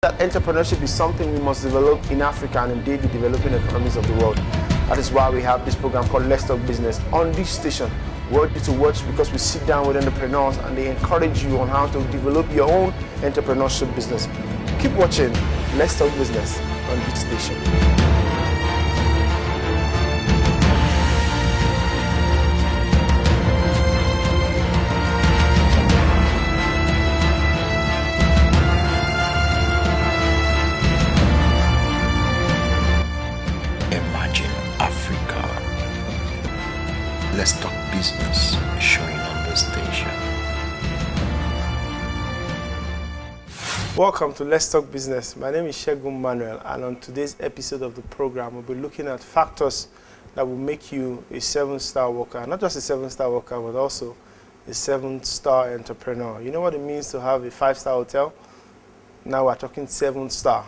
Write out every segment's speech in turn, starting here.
That entrepreneurship is something we must develop in Africa and indeed the developing economies of the world. That is why we have this program called Let's Talk Business on this station. We want you to watch because we sit down with entrepreneurs and they encourage you on how to develop your own entrepreneurship business. Keep watching Let's Talk Business on this station. Let's Talk Business, showing on the station. Welcome to Let's Talk Business. My name is Segun Manuel, and on today's episode of the program, we'll be looking at factors that will make you a 7-star worker. Not just a 7-star worker, but also a 7-star entrepreneur. You know what it means to have a 5-star hotel? Now we're talking 7-star.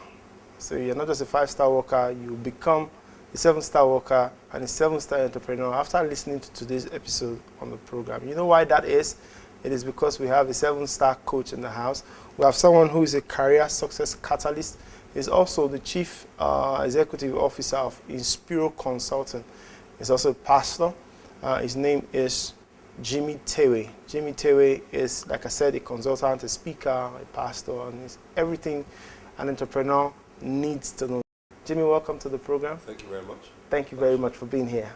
So you're not just a 5-star worker, you become a 7-star worker and a 7-star entrepreneur after listening to today's episode on the program. You know why that is? It is because we have a 7-star coach in the house. We have someone who is a career success catalyst. He's also the chief executive officer of Inspiro Consulting. He's also a pastor. His name is Jimi Tewe. Jimi Tewe is, like I said, a consultant, a speaker, a pastor, and it's everything an entrepreneur needs to know. Jimmy, welcome to the program. Thank you very much. Thank you very much for being here.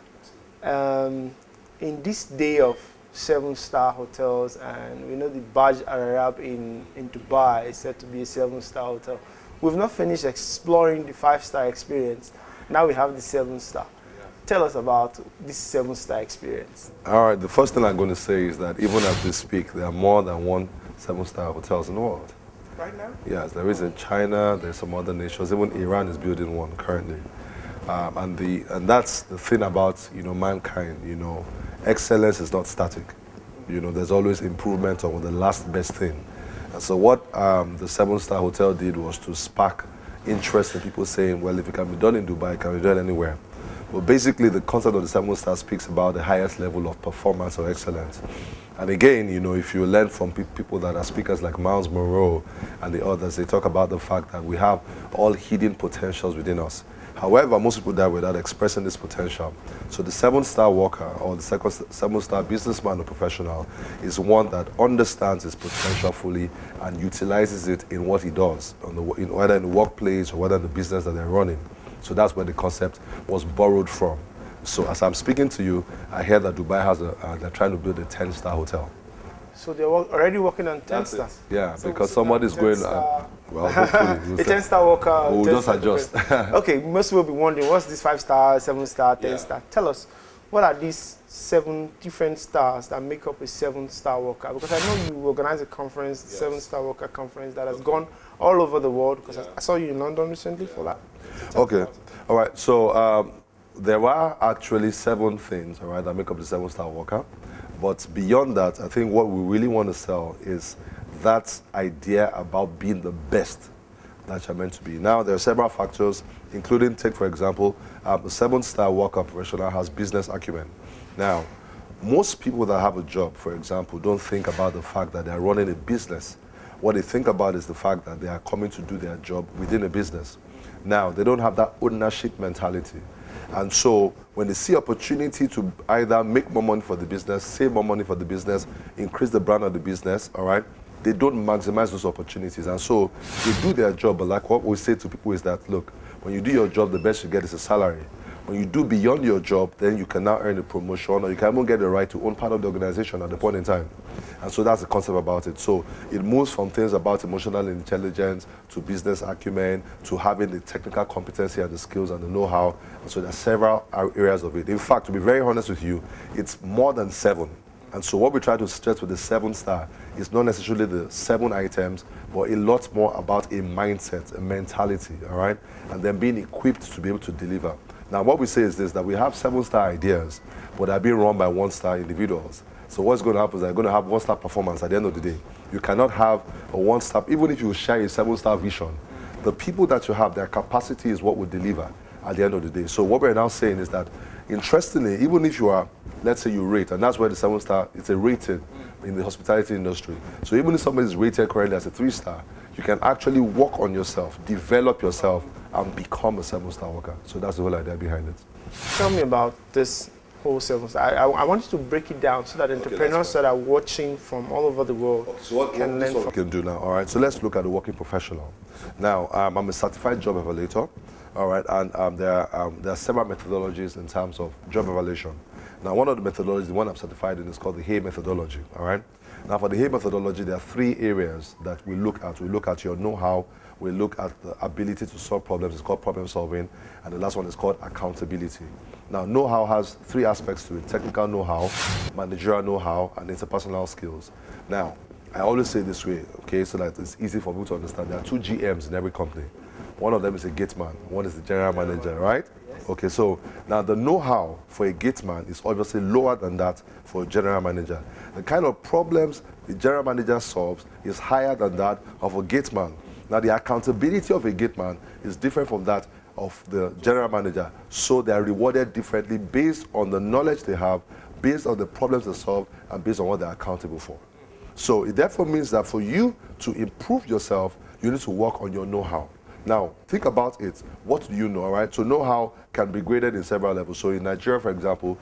In this day of 7-star hotels, and we know the Burj Al Arab in Dubai is said to be a 7-star hotel. We've not finished exploring the 5-star experience. Now we have the 7-star. Yeah. Tell us about this 7-star experience. All right, the first thing I'm going to say is that even as we speak, there are more than one 7-star hotels in the world. Right now? Yes, there is in China, there's some other nations, even Iran is building one currently. And that's the thing about, mankind, excellence is not static. There's always improvement on the last best thing. And so what the 7-star hotel did was to spark interest in people saying, well, if it can be done in Dubai, it can be done anywhere. But basically the concept of the 7-star speaks about the highest level of performance or excellence. And again, if you learn from people that are speakers like Miles Monroe and the others, they talk about the fact that we have all hidden potentials within us. However, most people die without expressing this potential. So the 7-star worker or the 7-star businessman or professional is one that understands his potential fully and utilizes it in what he does, whether in the workplace or whether in the business that they're running. So that's where the concept was borrowed from. So as I'm speaking to you, I hear that Dubai has they're trying to build a 10-star hotel. So they're already working on 10-star? Yeah, so because somebody's going, well, hopefully. A 10-star worker. We'll just adjust. Okay, most people will be wondering, what's this 5-star, 7-star, 10-star? Yeah. Tell us, what are these 7 different stars that make up a 7-star worker? Because I know you organize a conference, yes. 7-star worker conference that has gone all over the world, because I saw you in London recently for that. Okay, all right, so there are actually 7 things, all right, that make up the 7-star worker. But beyond that, I think what we really want to sell is that idea about being the best that you're meant to be. Now, there are several factors, including, take for example, the 7-star worker professional has business acumen. Now, most people that have a job, for example, don't think about the fact that they're running a business. What they think about is the fact that they are coming to do their job within a business. Now, they don't have that ownership mentality. And so when they see opportunity to either make more money for the business, save more money for the business, increase the brand of the business, all right, they don't maximize those opportunities. And so they do their job, but like what we say to people is that, look, when you do your job, the best you get is a salary. When you do beyond your job, then you can now earn a promotion, or you can even get the right to own part of the organization at the point in time. And so that's the concept about it. So it moves from things about emotional intelligence to business acumen to having the technical competency and the skills and the know-how. And so there's several areas of it. In fact, to be very honest with you, it's more than 7. And so what we try to stress with the 7-star is not necessarily the 7 items, but a lot more about a mindset, a mentality, all right? And then being equipped to be able to deliver. Now, what we say is this, that we have 7-star ideas, but they're being run by 1-star individuals. So what's going to happen is they're going to have 1-star performance at the end of the day. You cannot have a 1-star, even if you share a 7-star vision, the people that you have, their capacity is what will deliver at the end of the day. So what we're now saying is that, interestingly, even if you are, let's say you rate, and that's where the 7-star, it's a rating in the hospitality industry. So even if somebody is rated currently as a 3-star, you can actually work on yourself, develop yourself, and become a 7-star worker. So that's the whole idea behind it. Tell me about this whole 7-star. I want you to break it down so that entrepreneurs that are watching from all over the world can learn from. We can do now. All right. So let's look at the working professional. Now, I'm a certified job evaluator. All right, and there are several methodologies in terms of job evaluation. Now, one of the methodologies, the one I'm certified in, is called the Hay methodology. All right. Now, for the Hay methodology, there are 3 areas that we look at. We look at your know-how. We look at the ability to solve problems. It's called problem solving. And the last one is called accountability. Now, know-how has 3 aspects to it: technical know-how, managerial know-how, and interpersonal skills. Now, I always say this way, okay, so that it's easy for people to understand. There are 2 GMs in every company. One of them is a gate man, one is the general manager, right? Okay, so now the know-how for a gate man is obviously lower than that for a general manager. The kind of problems the general manager solves is higher than that of a gate man. Now, the accountability of a gate man is different from that of the general manager. So they are rewarded differently based on the knowledge they have, based on the problems they solve, and based on what they're accountable for. So it therefore means that for you to improve yourself, you need to work on your know-how. Now, think about it. What do you know, all right? So know-how can be graded in several levels. So in Nigeria, for example,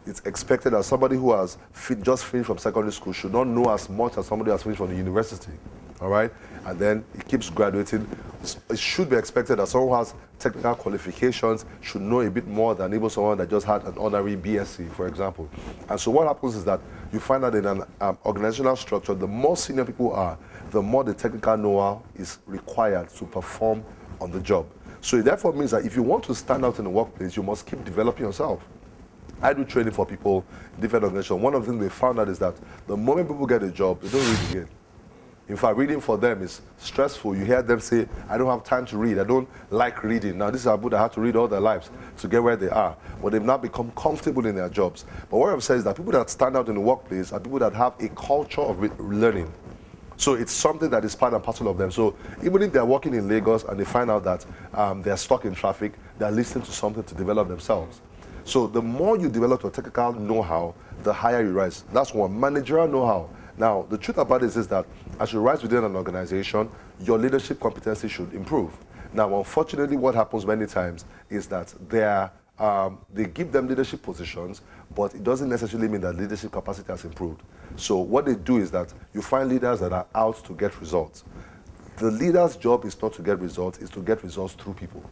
it's expected that somebody who has just finished from secondary school should not know as much as somebody who has finished from the university, all right? And then it keeps graduating. It should be expected that someone who has technical qualifications should know a bit more than even someone that just had an honorary BSc, for example. And so what happens is that you find that in an organizational structure, the more senior people are, the more the technical know-how is required to perform on the job. So it therefore means that if you want to stand out in the workplace, you must keep developing yourself. I do training for people in different organizations. One of the things they found out is that the moment people get a job, they don't read again. In fact, reading for them is stressful. You hear them say, I don't have time to read. I don't like reading. Now, these are people that have to read all their lives to get where they are. But they've now become comfortable in their jobs. But what I'm saying is that people that stand out in the workplace are people that have a culture of learning. So it's something that is part and parcel of them. So even if they're working in Lagos and they find out that they're stuck in traffic, they're listening to something to develop themselves. So the more you develop your technical know-how, the higher you rise. That's one. Managerial know-how. Now, the truth about it is that as you rise within an organization, your leadership competency should improve. Now, unfortunately, what happens many times is that they give them leadership positions, but it doesn't necessarily mean that leadership capacity has improved. So what they do is that you find leaders that are out to get results. The leader's job is not to get results, it's to get results through people.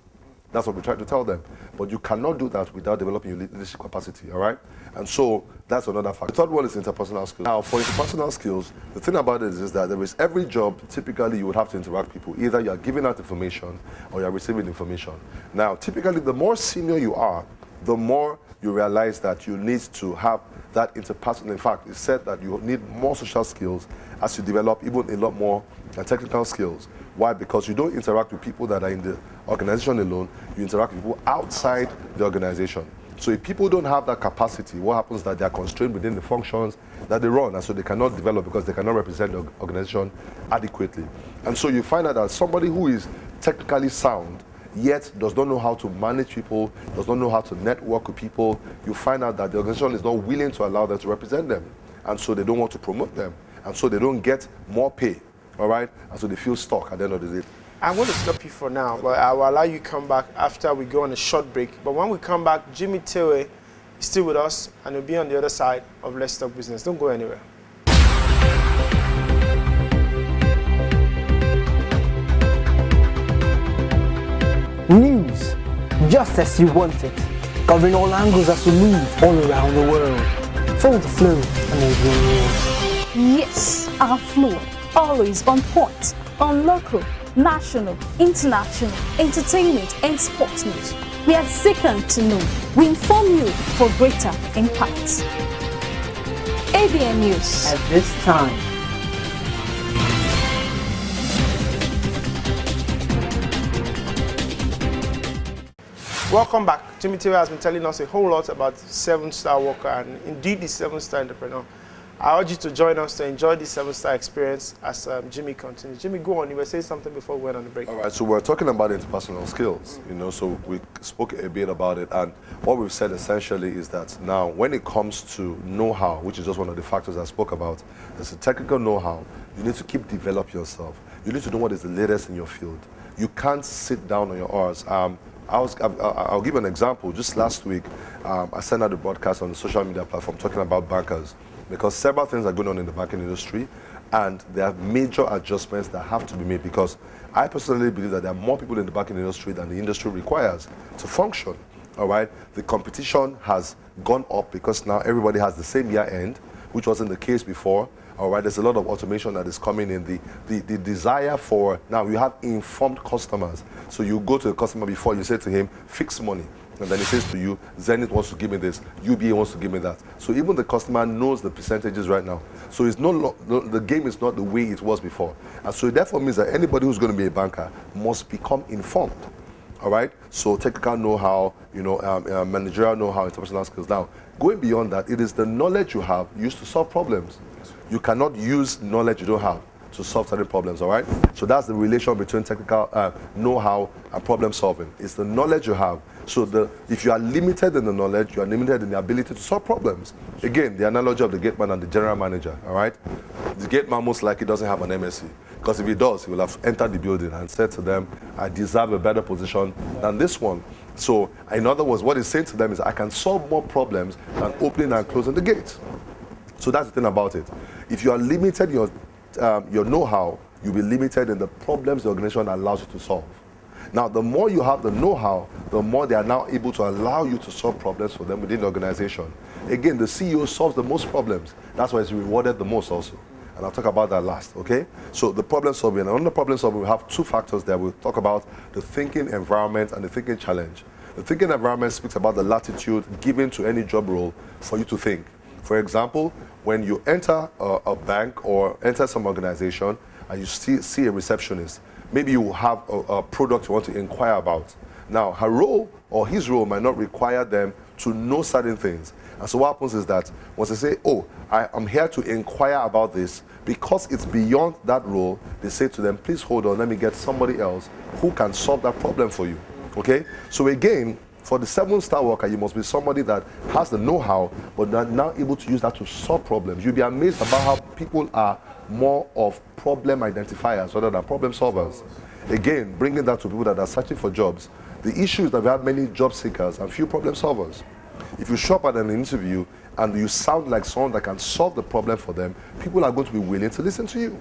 That's what we try to tell them. But you cannot do that without developing your leadership capacity, all right? And so that's another factor. The third one is interpersonal skills. Now, for interpersonal skills, the thing about it is that there is every job, typically you would have to interact with people. Either you're giving out information or you're receiving information. Now, typically, the more senior you are, the more you realize that you need to have that interpersonal. In fact, it's said that you need more social skills as you develop even a lot more technical skills. Why? Because you don't interact with people that are in the organization alone, you interact with people outside the organization. So if people don't have that capacity, what happens is that they are constrained within the functions that they run, and so they cannot develop because they cannot represent the organization adequately. And so you find out that somebody who is technically sound, yet does not know how to manage people, does not know how to network with people, you find out that the organization is not willing to allow them to represent them. And so they don't want to promote them. And so they don't get more pay, all right? And so they feel stuck at the end of the day. I'm going to stop you for now, but I will allow you to come back after we go on a short break. But when we come back, Jimi Tewe is still with us, and he'll be on the other side of Let's Talk Business. Don't go anywhere. News, just as you want it, covering all angles as we move all around the world. Follow the flow and we'll bring news. Yes, our flow, always on point, on local, national, international, entertainment and sports news. We are second to none. We inform you for greater impact. ABN News. At this time. Welcome back. Jimi Tewe has been telling us a whole lot about 7-star worker and indeed the 7-star entrepreneur. I urge you to join us to enjoy this 7-star experience as Jimi continues. Jimi, go on. You were saying something before we went on the break. All right, so we're talking about interpersonal skills, so we spoke a bit about it, and what we've said essentially is that now when it comes to know-how, which is just one of the factors I spoke about, there's a technical know-how. You need to keep developing yourself. You need to know what is the latest in your field. You can't sit down on your hours. I'll give an example. Just last week, I sent out a broadcast on the social media platform talking about bankers, because several things are going on in the banking industry, and there are major adjustments that have to be made, because I personally believe that there are more people in the banking industry than the industry requires to function. All right, the competition has gone up because now everybody has the same year end, which wasn't the case before. All right, there's a lot of automation that is coming in. The desire for, now you have informed customers. So you go to the customer before, you say to him, fix money. And then he says to you, Zenith wants to give me this, UBA wants to give me that. So even the customer knows the percentages right now. So it's the game is not the way it was before. And so it therefore means that anybody who's going to be a banker must become informed. All right, so technical know-how, managerial know-how, interpersonal skills. Now, going beyond that, it is the knowledge you have used to solve problems. You cannot use knowledge you don't have to solve certain problems, all right? So that's the relation between technical know-how and problem solving. It's the knowledge you have. So if you are limited in the knowledge, you are limited in the ability to solve problems. Again, the analogy of the gate man and the general manager, all right? The gate man most likely doesn't have an MSc, because if he does, he will have entered the building and said to them, I deserve a better position than this one. So in other words, what he's saying to them is, I can solve more problems than opening and closing the gate. So that's the thing about it. If you are limited in your know-how, you'll be limited in the problems the organization allows you to solve. Now, the more you have the know-how, the more they are now able to allow you to solve problems for them within the organization. Again, the CEO solves the most problems. That's why he's rewarded the most also. And I'll talk about that last, okay? So the problem solving. And on the problem solving, we have two factors there. We'll talk about the thinking environment and the thinking challenge. The thinking environment speaks about the latitude given to any job role for you to think. For example, when you enter a bank or enter some organization and you see a receptionist, maybe you have a product you want to inquire about. Now, her role or his role might not require them to know certain things. And so what happens is that once they say, oh, I'm here to inquire about this, because it's beyond that role, they say to them, please hold on, let me get somebody else who can solve that problem for you. Okay? So again, for the 7-star worker, you must be somebody that has the know-how, but are now able to use that to solve problems. You'll be amazed about how people are more of problem identifiers rather than problem solvers. Again, bringing that to people that are searching for jobs. The issue is that we have many job seekers and few problem solvers. If you show up at an interview and you sound like someone that can solve the problem for them, people are going to be willing to listen to you.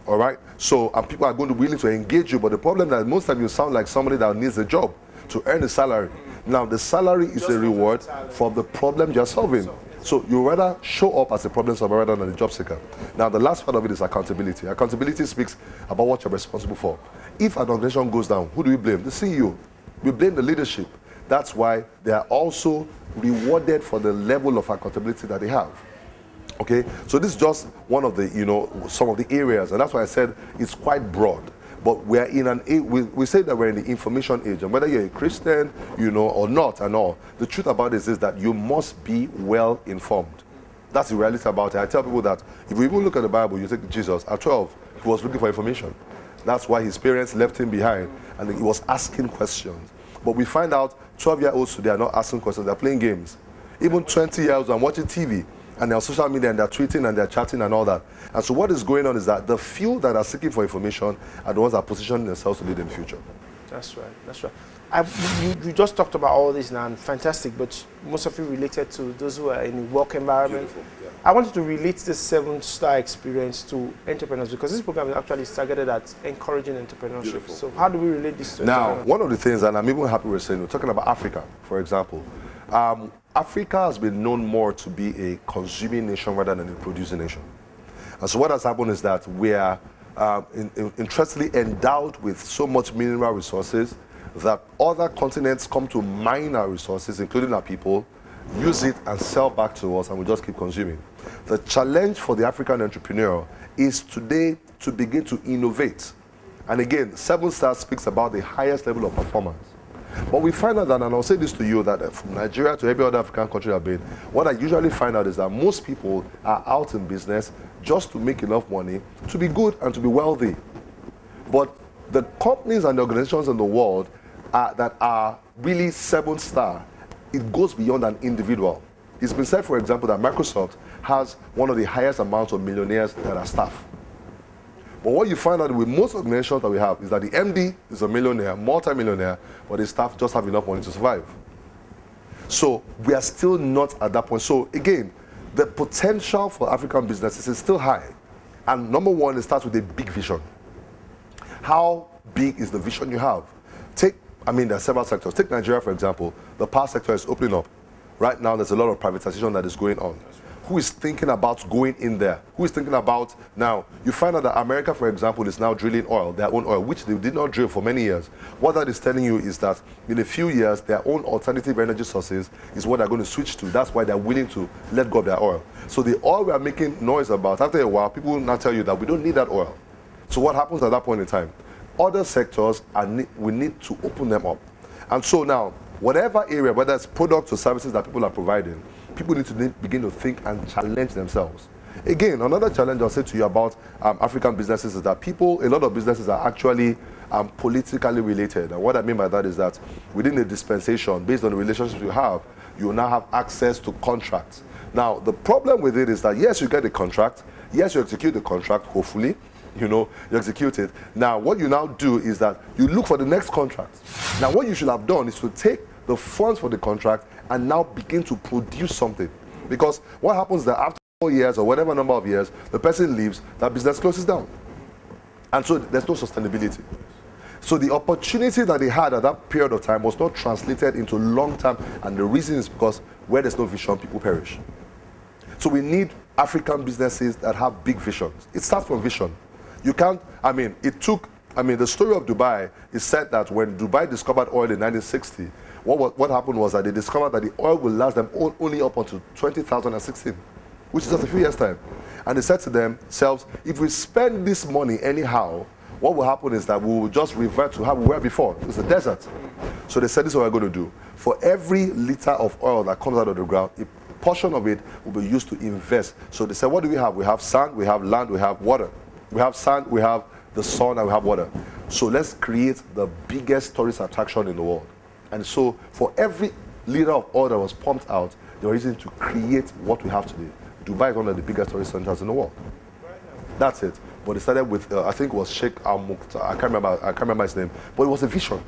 All right? So, and people are going to be willing to engage you, but the problem is that most of you sound like somebody that needs a job to earn a salary. Now, the salary is a reward for the problem you're solving. So you rather show up as a problem solver rather than a job seeker. Now, the last part of it is accountability. Accountability speaks about what you're responsible for. If an organization goes down, who do we blame? The CEO. We blame the leadership. That's why they are also rewarded for the level of accountability that they have. Okay? So this is just one of the, some of the areas, and that's why I said it's quite broad. But we're in we say that we're in the information age, and whether you're a Christian, or not and all, the truth about it is that you must be well informed. That's the reality about it. I tell people that if we even look at the Bible, you take Jesus, at 12, he was looking for information. That's why his parents left him behind, and he was asking questions. But we find out 12-year-olds today are not asking questions, they're playing games. Even 20-year-olds are watching TV, and they're on social media, and they're tweeting, and they're chatting, and all that. And so what is going on is that the few that are seeking for information are the ones that are positioning themselves to lead in the future. That's right, that's right. You just talked about all this now, and fantastic, but most of you related to those who are in the work environment. Yeah. I wanted to relate this 7-star experience to entrepreneurs, because this program is actually targeted at encouraging entrepreneurship. Beautiful. So how do we relate this to now, one of the things, and I'm even happy we're saying, we're talking about Africa, for example. Africa has been known more to be a consuming nation rather than a producing nation. And so what has happened is that we are interestingly endowed with so much mineral resources that other continents come to mine our resources, including our people, use it and sell back to us, and we just keep consuming. The challenge for the African entrepreneur is today to begin to innovate. And again, 7 Stars speaks about the highest level of performance. But we find out that, and I'll say this to you, that from Nigeria to every other African country I've been, what I usually find out is that most people are out in business just to make enough money, to be good and to be wealthy. But the companies and the organizations in the world that are really 7-star, it goes beyond an individual. It's been said, for example, that Microsoft has one of the highest amounts of millionaires that are staff. But what you find out with most organizations that we have is that the MD is a millionaire, multi-millionaire, but the staff just have enough money to survive. So we are still not at that point. So again, the potential for African businesses is still high. And number one, it starts with a big vision. How big is the vision you have? There are several sectors. Take Nigeria, for example. The power sector is opening up. Right now, there's a lot of privatization that is going on. Who is thinking about going in there? Who is thinking about now? You find out that America, for example, is now drilling oil, their own oil, which they did not drill for many years. What that is telling you is that in a few years, their own alternative energy sources is what they're going to switch to. That's why they're willing to let go of their oil. So the oil we are making noise about, after a while, people will now tell you that we don't need that oil. So what happens at that point in time? Other sectors, we need to open them up. And so now, whatever area, whether it's products or services that people are providing, people need to begin to think and challenge themselves. Again, another challenge I'll say to you about African businesses is that a lot of businesses are actually politically related. And what I mean by that is that within the dispensation, based on the relationships you have, you will now have access to contracts. Now, the problem with it is that, yes, you get a contract. Yes, you execute the contract, hopefully. You execute it. Now, what you now do is that you look for the next contract. Now, what you should have done is to take the funds for the contract and now begin to produce something. Because what happens is that after 4 years or whatever number of years, the person leaves, that business closes down. And so there's no sustainability. So the opportunity that they had at that period of time was not translated into long term, and the reason is because where there's no vision, people perish. So we need African businesses that have big visions. It starts from vision. You can't, the story of Dubai is said that when Dubai discovered oil in 1960, what happened was that they discovered that the oil will last them only up until 2016, which is just a few years' time. And they said to themselves, if we spend this money anyhow, what will happen is that we will just revert to how we were before. It's a desert. So they said, this is what we're going to do. For every liter of oil that comes out of the ground, a portion of it will be used to invest. So they said, what do we have? We have sand, we have land, we have water. We have sand, we have the sun, and we have water. So let's create the biggest tourist attraction in the world. And so for every liter of oil that was pumped out, they were using to create what we have today. Dubai is one of the biggest tourist centers in the world. That's it. But it started with, I think it was Sheikh Al-Muqta, I can't remember his name, but it was a vision.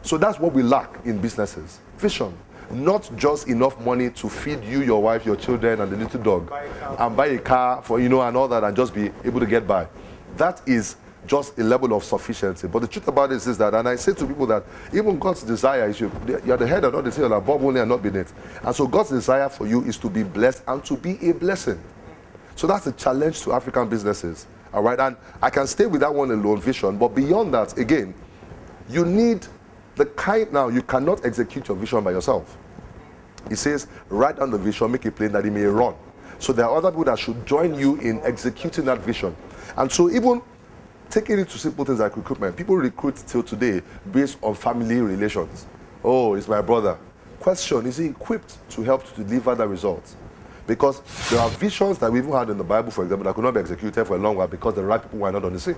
So that's what we lack in businesses. Vision. Not just enough money to feed you, your wife, your children, and the little dog, and buy a car for, and all that, and just be able to get by. That is just a level of sufficiency. But the truth about it is that, and I say to people that even God's desire is you're the head and not the tail, above only and not beneath. And so God's desire for you is to be blessed and to be a blessing. So that's a challenge to African businesses. All right, and I can stay with that one alone, vision. But beyond that, again, you need now you cannot execute your vision by yourself. He says, write down the vision, make it plain that it may run. So there are other people that should join you in executing that vision. And so even taking it to simple things like recruitment, people recruit till today based on family relations. Oh, it's my brother. Question, is he equipped to help to deliver the results? Because there are visions that we even had in the Bible, for example, that could not be executed for a long while because the right people were not on the scene.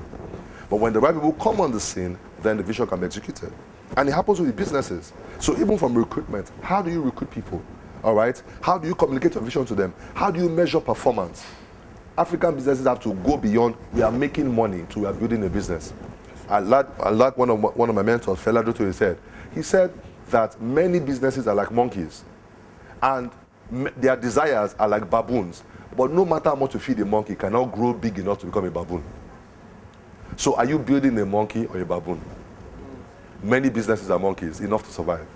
But when the right people come on the scene, then the vision can be executed. And it happens with businesses. So even from recruitment, how do you recruit people? All right? How do you communicate your vision to them? How do you measure performance? African businesses have to go beyond, we are making money, to we are building a business. I like one of my mentors, Fela Dutu, he said that many businesses are like monkeys. And their desires are like baboons. But no matter how much you feed a monkey, it cannot grow big enough to become a baboon. So are you building a monkey or a baboon? Many businesses are monkeys, enough to survive.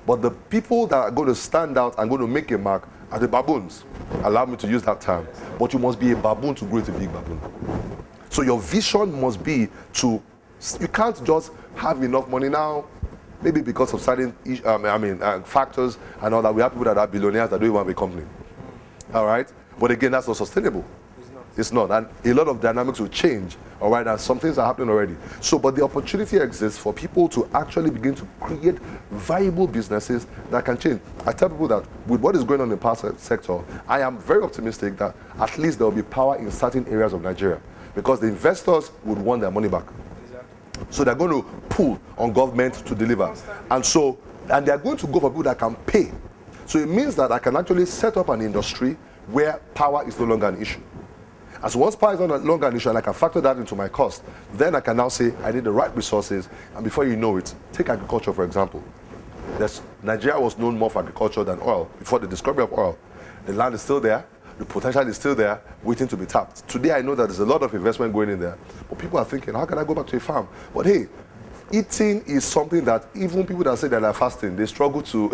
But the people that are going to stand out and going to make a mark are the baboons. Allow me to use that term. But you must be a baboon to grow into a big baboon. So your vision must be you can't just have enough money now, maybe because of certain factors and all that. We have people that are billionaires that don't even have a company. All right? But again, that's not sustainable. It's not. And a lot of dynamics will change. All right? And some things are happening already. So, but the opportunity exists for people to actually begin to create viable businesses that can change. I tell people that with what is going on in the power sector, I am very optimistic that at least there will be power in certain areas of Nigeria because the investors would want their money back. Exactly. So they're going to pull on government to deliver. And they're going to go for people that can pay. So it means that I can actually set up an industry where power is no longer an issue. As once power is no longer an issue and I can factor that into my cost, then I can now say I need the right resources, and before you know it, take agriculture for example. Nigeria was known more for agriculture than oil before the discovery of oil. The land is still there, the potential is still there, waiting to be tapped. Today I know that there's a lot of investment going in there, but people are thinking, how can I go back to a farm? But hey, eating is something that even people that say that they're fasting, they struggle to.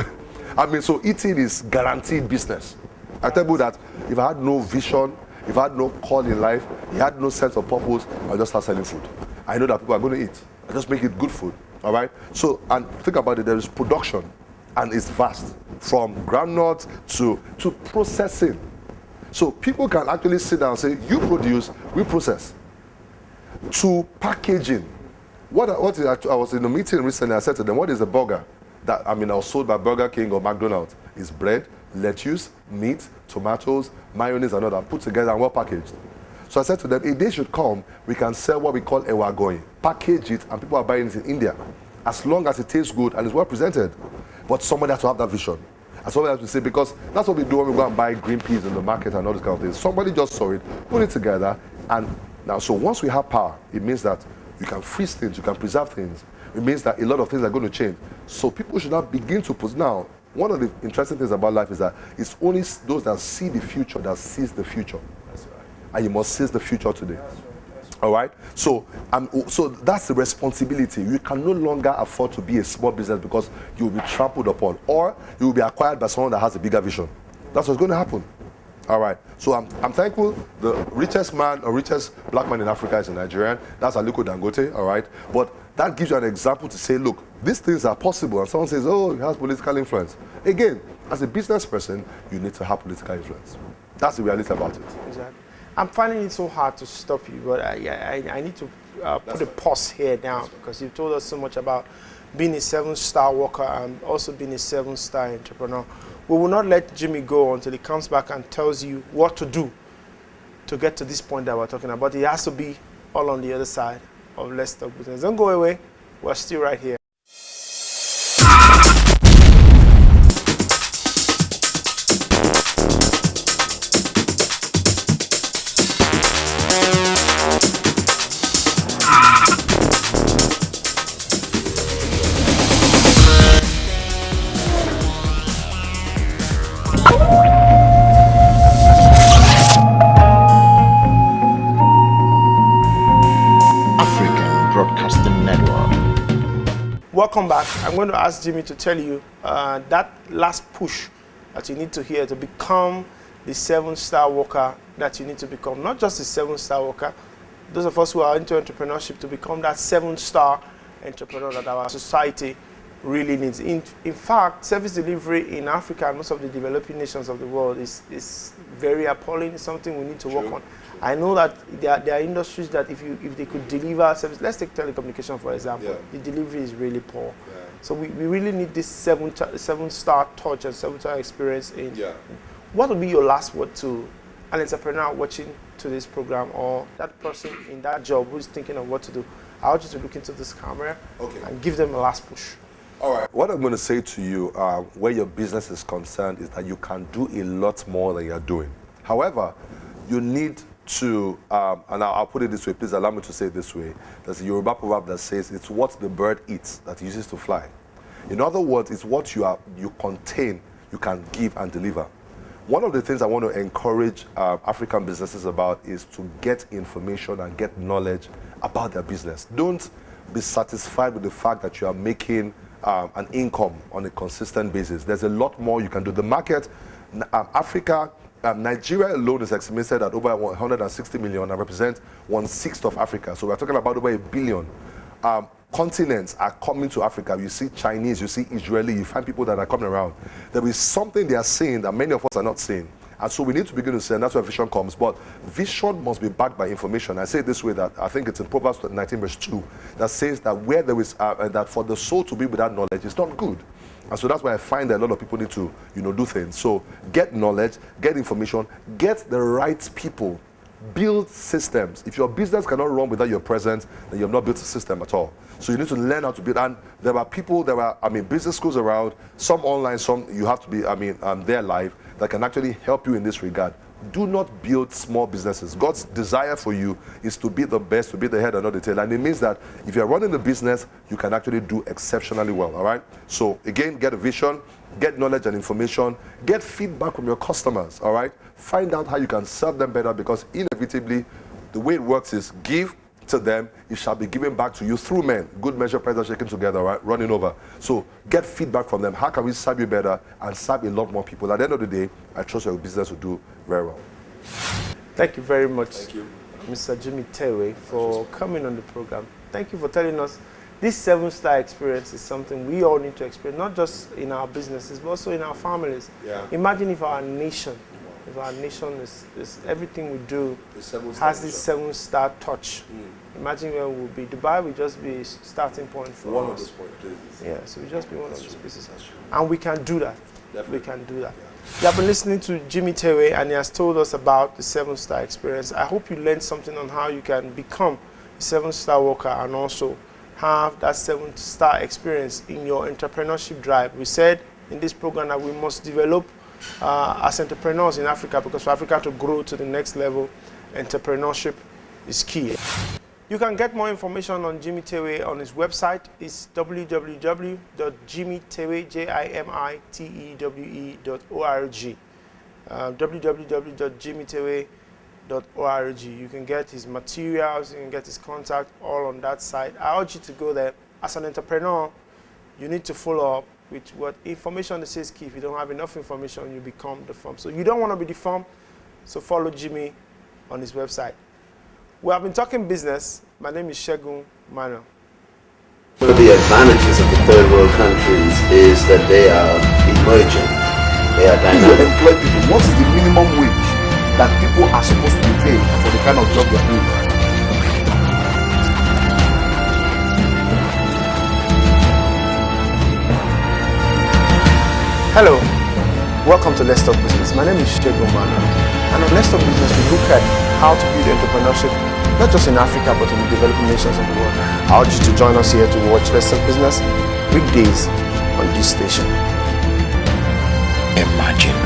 So eating is guaranteed business. I tell you that if I had no vision, if I had no call in life, if I had no sense of purpose, I'll just start selling food. I know that people are going to eat. I just make it good food. All right? So, and think about it, there is production, and it's vast, from groundnut to processing. So people can actually sit down and say, you produce, we process. To packaging. I was in a meeting recently, I said to them, what is a burger? I was sold by Burger King or McDonald's. It's bread, lettuce, meat, tomatoes, mayonnaise, and all that, put together and well packaged. So I said to them, a day should come, we can sell what we call ewagoy, package it, and people are buying it in India, as long as it tastes good and is well presented. But somebody has to have that vision. And somebody has to say, because that's what we do when we go and buy green peas in the market and all these kind of things. Somebody just saw it, put it together, and now, so once we have power, it means that you can freeze things, you can preserve things. It means that a lot of things are going to change. So people should now begin to put. Now, one of the interesting things about life is that it's only those that see the future that sees the future. That's right. And you must seize the future today. That's right. All right? So that's the responsibility. You can no longer afford to be a small business because you will be trampled upon, or you will be acquired by someone that has a bigger vision. That's what's going to happen. All right. So I'm thankful. The richest man or richest black man in Africa is a Nigerian. That's Aliko Dangote. All right. But that gives you an example to say, look, these things are possible. And someone says, oh, it has political influence. Again, as a business person, you need to have political influence. That's the reality about it. Exactly. I'm finding it so hard to stop you, but I need to put a pause here now, because you've told us so much about being a 7-star worker and also being a 7-star entrepreneur. We will not let Jimmy go until he comes back and tells you what to do to get to this point that we're talking about. It has to be all on the other side of Let's Talk Business. Don't go away. We're still right here. Welcome back. I'm going to ask Jimmy to tell you that last push that you need to hear to become the 7-star worker that you need to become. Not just a 7-star worker, those of us who are into entrepreneurship, to become that 7-star entrepreneur that our society really needs. In fact, service delivery in Africa and most of the developing nations of the world is very appalling. It's something we need to work on. I know that there are industries that if they could deliver service, let's take telecommunication for example, the delivery is really poor. Yeah. So we really need this 7-star touch and 7-star experience. What would be your last word to an entrepreneur watching to this program, or that person in that job who's thinking of what to do? I want you to look into this camera and give them a last push. All right. What I'm going to say to you, where your business is concerned, is that you can do a lot more than you're doing. However, you need to, and I'll put it this way, please allow me to say it this way. There's a Yoruba proverb that says, it's what the bird eats that uses to fly. In other words, it's what you contain, you can give and deliver. One of the things I want to encourage African businesses about is to get information and get knowledge about their business. Don't be satisfied with the fact that you are making an income on a consistent basis. There's a lot more you can do. The market, Africa, Nigeria alone is estimated at over 160 million and represents 1/6 of Africa. So we're talking about over 1 billion. Continents are coming to Africa. You see Chinese, you see Israeli, you find people that are coming around. There is something they are seeing that many of us are not seeing. And so we need to begin to say, and that's where vision comes. But vision must be backed by information. I say it this way, that I think it's in Proverbs 19 verse 2, that says that where there is, that for the soul to be without knowledge is not good. And so that's why I find that a lot of people need to, do things. So get knowledge, get information, get the right people, build systems. If your business cannot run without your presence, then you have not built a system at all. So you need to learn how to build. And there are people, business schools around, some online, some you have to be, they're live, that can actually help you in this regard. do not build small businesses. God's desire for you is to be the best, to be the head and not the tail. And it means that if you're running the business, you can actually do exceptionally well, all right? So again, get a vision, get knowledge and information, get feedback from your customers, all right? Find out how you can serve them better, because inevitably, the way it works is give to them, it shall be given back to you through men. Good measure, pressure, shaken together, right? Running over. So get feedback from them. How can we serve you better and serve a lot more people? At the end of the day, I trust your business will do very well. Thank you very much, Thank you, Mr. Jimi Tewe, for coming on the program. Thank you for telling us this 7-star experience is something we all need to experience, not just in our businesses, but also in our families. Yeah. Imagine if our nation is everything we do has this 7-star touch. Imagine where we'll be. Dubai will just be a starting point for One us. of those places. Yeah, so we'll just be one of those places. That's true. And we can do that. Definitely. We can do that. Yeah. You have been listening to Jimi Tewe, and he has told us about the 7-star experience. I hope you learned something on how you can become a 7-star worker and also have that 7-star experience in your entrepreneurship drive. We said in this program that we must develop as entrepreneurs in Africa, because for Africa to grow to the next level, entrepreneurship is key. You can get more information on Jimi Tewe on his website. It's www.jimitewe.org. www.jimitewe.org. You can get his materials, you can get his contact all on that site. I urge you to go there. As an entrepreneur, you need to follow up with what information is key. If you don't have enough information, you become the firm. So you don't want to be the firm, so follow Jimi on his website. We have been talking business. My name is Segun Manuel. One of the advantages of the third world countries is that they are emerging. They are You dynamic. employ people. What is the minimum wage that people are supposed to be paid for the kind of job they're doing? Hello, welcome to Let's Talk Business. My name is Segun Manuel, and on Let's Talk Business we look at how to build entrepreneurship, not just in Africa but in the developing nations of the world. I urge you to join us here to watch Let's Talk Business weekdays on this station. Imagine